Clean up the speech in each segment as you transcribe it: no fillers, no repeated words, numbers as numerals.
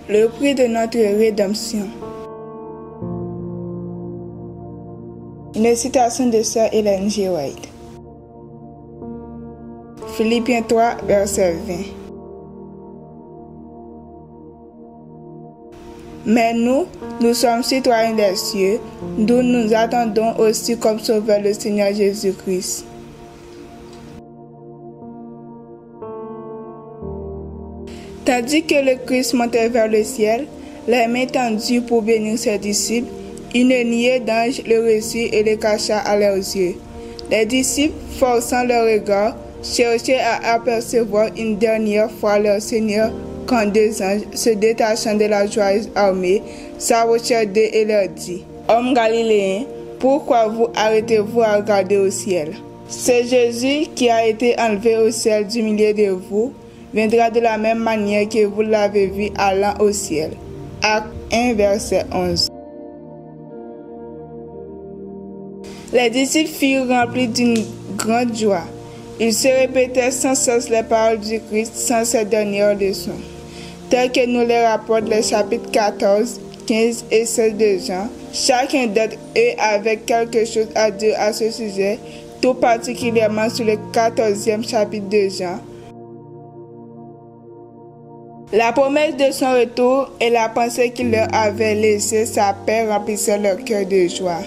le prix de notre rédemption. Une citation de Sir Ellen G. White. Philippiens 3, verset 20. Mais nous sommes citoyens des cieux, d'où nous attendons aussi comme sauveur le Seigneur Jésus-Christ. Tandis que le Christ montait vers le ciel, les mains tendues pour bénir ses disciples, une nuée d'anges le reçut et le cacha à leurs yeux. Les disciples, forçant leur regard, cherchaient à apercevoir une dernière fois leur Seigneur, quand deux anges, se détachant de la joyeuse armée, s'approchèrent d'eux et leur dit: Hommes galiléens, pourquoi vous arrêtez-vous à regarder au ciel? C'est Jésus qui a été enlevé au ciel du milieu de vous, viendra de la même manière que vous l'avez vu allant au ciel. Acte 1, verset 11. Les disciples furent remplis d'une grande joie. Ils se répétaient sans cesse les paroles du Christ sans cette dernière leçon, telles que nous les rapportent les chapitres 14, 15 et 16 de Jean. Chacun d'entre eux avait quelque chose à dire à ce sujet, tout particulièrement sur le 14e chapitre de Jean. La promesse de son retour et la pensée qu'il leur avait laissée sa paix remplissaient leur cœur de joie.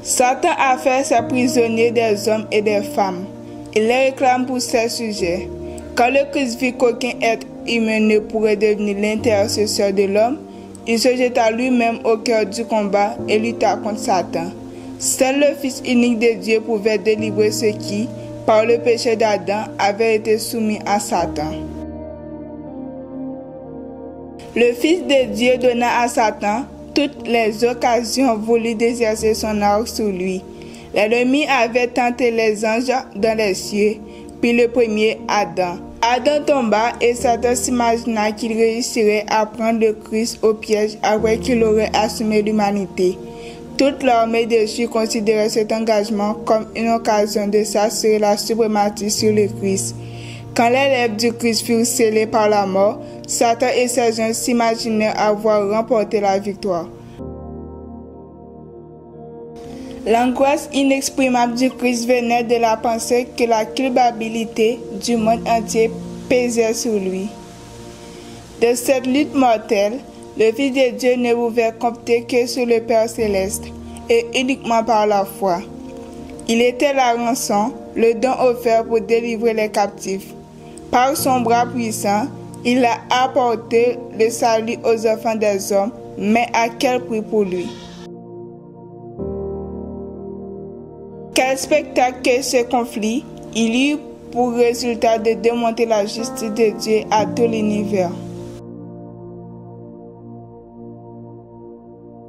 Satan a fait ses prisonniers des hommes et des femmes. Il les réclame pour ces sujets. Quand le Christ vit qu'aucun être humain ne pourrait devenir l'intercesseur de l'homme, il se jeta lui-même au cœur du combat et lutta contre Satan. Seul le Fils unique de Dieu pouvait délivrer ceux qui, par le péché d'Adam, avaient été soumis à Satan. Le Fils de Dieu donna à Satan toutes les occasions voulues d'exercer son arc sur lui. L'ennemi avait tenté les anges dans les cieux, puis le premier Adam. Adam tomba et Satan s'imagina qu'il réussirait à prendre le Christ au piège après qu'il aurait assumé l'humanité. Toute l'armée déchue considérait cet engagement comme une occasion de s'assurer la suprématie sur le Christ. Quand les lèvres du Christ furent scellées par la mort, Satan et ses gens s'imaginèrent avoir remporté la victoire. L'angoisse inexprimable du Christ venait de la pensée que la culpabilité du monde entier pesait sur lui. De cette lutte mortelle, le Fils de Dieu ne pouvait compter que sur le Père céleste, et uniquement par la foi. Il était la rançon, le don offert pour délivrer les captifs. Par son bras puissant, il a apporté le salut aux enfants des hommes, mais à quel prix pour lui? Quel spectacle que ce conflit! Il eut pour résultat de démontrer la justice de Dieu à tout l'univers.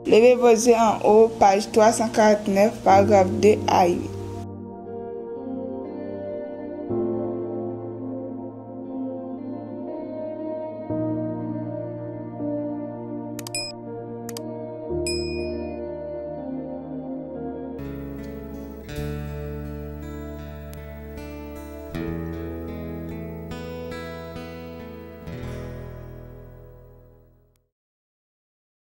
Levez vos yeux en haut, page 349, paragraphe 2 à 8.